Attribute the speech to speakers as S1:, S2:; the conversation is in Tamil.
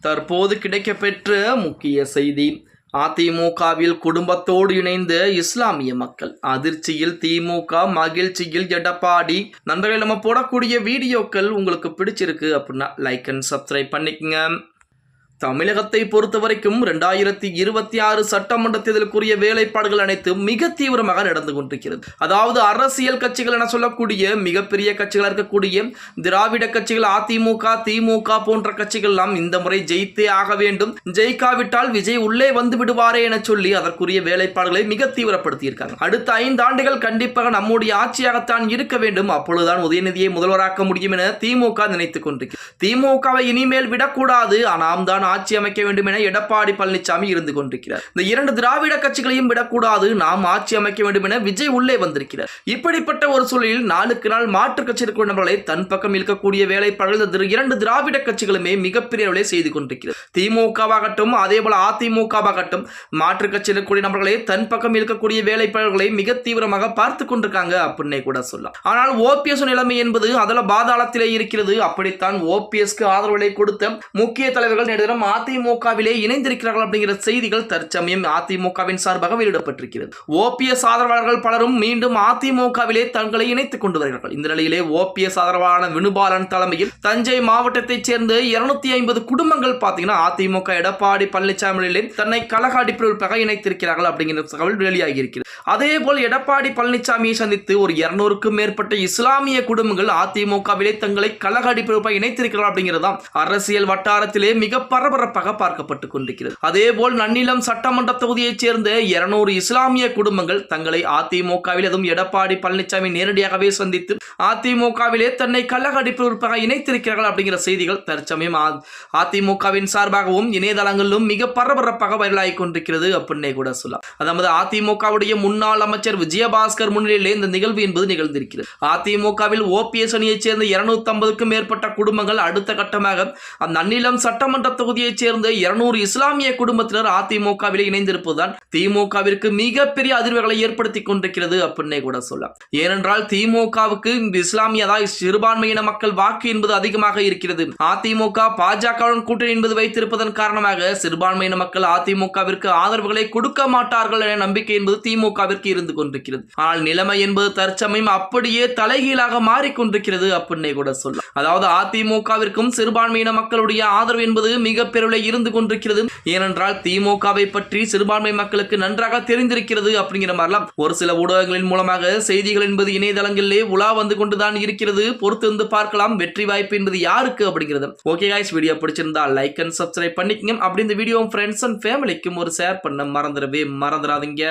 S1: தற்போது கிடைக்கப்பெற்ற முக்கிய செய்தி. அதிமுகவில் குடும்பத்தோடு இணைந்த இஸ்லாமிய மக்கள் அதிர்ச்சியில் திமுக, மகிழ்ச்சியில் எடப்பாடி. நண்பர்கள், நம்ம போடக்கூடிய வீடியோக்கள் உங்களுக்கு பிடிச்சிருக்கு அப்படின்னா லைக் அண்ட் சப்ஸ்கிரைப் பண்ணிக்கங்க. தமிழகத்தை பொறுத்த வரைக்கும் 2026 சட்டமன்ற தேர்தலுக்குரிய வேலைப்பாடுகள் அனைத்தும் மிக தீவிரமாக நடந்து கொண்டிருக்கிறது. அதாவது அரசியல் கட்சிகள் என சொல்லக்கூடிய மிகப்பெரிய கட்சிகளாக இருக்கக்கூடிய திராவிட கட்சிகள், அதிமுக, திமுக போன்ற கட்சிகள் எல்லாம் இந்த முறை ஜெயித்தே ஆக வேண்டும், ஜெயிக்காவிட்டால் விஜய் உள்ளே வந்து விடுவாரே என சொல்லி அதற்குரிய வேலைப்பாடுகளை மிக தீவிரப்படுத்தியிருக்காங்க. அடுத்த 5 ஆண்டுகள் கண்டிப்பாக நம்முடைய ஆட்சியாகத்தான் இருக்க வேண்டும், அப்பொழுதுதான் உதயநிதியை முதல்வராக்க முடியும் என திமுக நினைத்துக் கொண்டிருக்கிறது. திமுகவை இனிமேல் விடக்கூடாது, நாம் தான் ஆட்சி அமைக்க வேண்டும் என எடப்பாடி பழனிசாமி இருந்து கொண்டிருக்கிறார். இந்த 2 திராவிட கட்சிகளையும் விடக்கூடாது, நாம் ஆட்சி அமைக்க வேண்டும் என விஜய் உள்ளே வந்திருக்கிறார். இப்படிப்பட்ட ஒரு சூழலில் நாளுக்கு நாள் மாற்று கட்சி நபர்களை தன் பக்கம் இருக்கக்கூடிய வேலைப்பாடுகள் 2 திராவிட கட்சிகளுமே மிகப்பெரிய அளவிலே செய்து கொண்டிருக்கிறது. திமுகவாகட்டும் அதே போல அதிமுகவாகட்டும் மாற்று கட்சி இருக்கக்கூடிய நபர்களை தன் பக்கம் இருக்கக்கூடிய வேலைப்பாடுகளை மிக தீவிரமாக பார்த்து கொண்டிருக்காங்க அப்படின்னே கூட சொல்லலாம். ஆனால் ஓபிஎஸ் நிலைமை என்பது அதில் பாதாளத்திலே இருக்கிறது. அப்படித்தான் ஓபிஎஸ்க்கு ஆதரவுகளை கொடுத்த முக்கிய தலைவர்கள் நேற்று அதிமுகவிலே இணைந்திருக்கிறார்கள் அப்படிங்கிற செய்திகள் தற்சமயம் அதிமுகவின் சார்பாக வெளியிடப்பட்டிருக்கிறது. ஓபிஎஸ் ஆதரவாளர்கள் பலரும் மீண்டும் அதிமுகவிலே தங்களை இணைத்துக் கொண்டு வருகிறார்கள். இந்த நிலையிலே ஓபிஎஸ் ஆதரவாளர் வினுபாலன் தலைமையில் தஞ்சை மாவட்டத்தைச் சேர்ந்த 250 குடும்பங்கள் பார்த்தீங்கன்னா அதிமுக எடப்பாடி பழனிசாமியிலே தன்னை கழக அடிப்படையாக இணைத்திருக்கிறார்கள் அப்படிங்கிற தகவல் வெளியாகி இருக்கிறது. அதே போல் எடப்பாடி பழனிசாமியை சந்தித்து ஒரு 200க்கும் மேற்பட்ட இஸ்லாமிய குடும்பங்கள் அதிமுகவிலே தங்களை கழக அடிப்படையாக இணைத்திருக்கிறார்கள் அப்படிங்கிறதாம் அரசியல் வட்டாரத்திலே மிக பரபரப்பாக பார்க்கப்பட்டுக் கொண்டிருக்கிறது. அதே போல் நன்னிலம் சட்டமன்ற தொகுதியைச் சேர்ந்த 200 இஸ்லாமிய குடும்பங்கள் தங்களை அதிமுகவில் அதுவும் எடப்பாடி பழனிசாமி நேரடியாகவே சந்தித்து அதிமுகவிலே தன்னை கழக அடிப்படையாக இணைத்திருக்கிறார்கள் அப்படிங்கிற செய்திகள் தற்சமயம் அதிமுகவின் சார்பாகவும் இணையதளங்களிலும் மிக பரபரப்பாக வைரலாகி கொண்டிருக்கிறது அப்படின்னே கூட சொல்லலாம். அதாவது அதிமுகவுடைய முன்னாள் அமைச்சர் விஜயபாஸ்கர் முன்னிலையிலே இந்த நிகழ்வு என்பது நிகழ்ந்திருக்கிறது. அதிமுகவில் ஓபிஎஸ் அணியைச் சேர்ந்த 250க்கும் மேற்பட்ட குடும்பங்கள் அடுத்த கட்டமாக நன்னிலம் சட்டமன்ற தொகுதியைச் சேர்ந்த 200 இஸ்லாமிய குடும்பத்தினர் அதிமுகவில் இணைந்திருப்பதுதான் திமுகவிற்கு மிகப்பெரிய அதிர்வுகளை ஏற்படுத்திக் கொண்டிருக்கிறது அப்படின்னே கூட சொல்லலாம். ஏனென்றால் திமுகவுக்கு இஸ்லாமிய சிறுபான்மையின மக்கள் வாக்கு என்பது அதிகமாக இருக்கிறது. அதிமுக பாஜகவுடன் கூட்டணி என்பது வைத்திருப்பதன் காரணமாக சிறுபான்மையின மக்கள் அதிமுகவிற்கு ஆதரவுகளை கொடுக்க மாட்டார்கள் என நம்பிக்கை என்பது திமுகவிற்கு இருந்து கொண்டிருக்கிறது. ஆனால் நிலைமை என்பது தற்சமயம் அப்படியே தலைகீழாக மாறிக்கொண்டிருக்கிறது அப்படின்னே கூட சொல்லலாம். அதாவது அதிமுகவிற்கும் சிறுபான்மையின மக்களுடைய ஆதரவு என்பது மிக பெருளை இருந்து கொண்டிருக்கிறது. ஏனென்றால் திமுகவை பற்றி சிறுபான்மை மக்களுக்கு நன்றாக தெரிந்திருக்கிறது அப்படிங்கிற மாதிரிலாம் ஒரு சில ஊடகங்களின் மூலமாக செய்திகள் என்பது இணையதளங்களிலே உலா வந்து கொண்டுதான் இருக்கிறது. பொறுத்து வந்து பார்க்கலாம் வெற்றி வாய்ப்பு என்பது யாருக்கு அப்படிங்கிறது. ஓகே गाइस, வீடியோ பிடிச்சிருந்தா லைக் அண்ட் சப்ஸ்கிரைப் பண்ணிக்கங்க. அப்படி இந்த வீடியோ ஃப்ரெண்ட்ஸ் அண்ட் ஃபேமிலிக்கும் ஒரு ஷேர் பண்ண மறந்துடாதீங்க.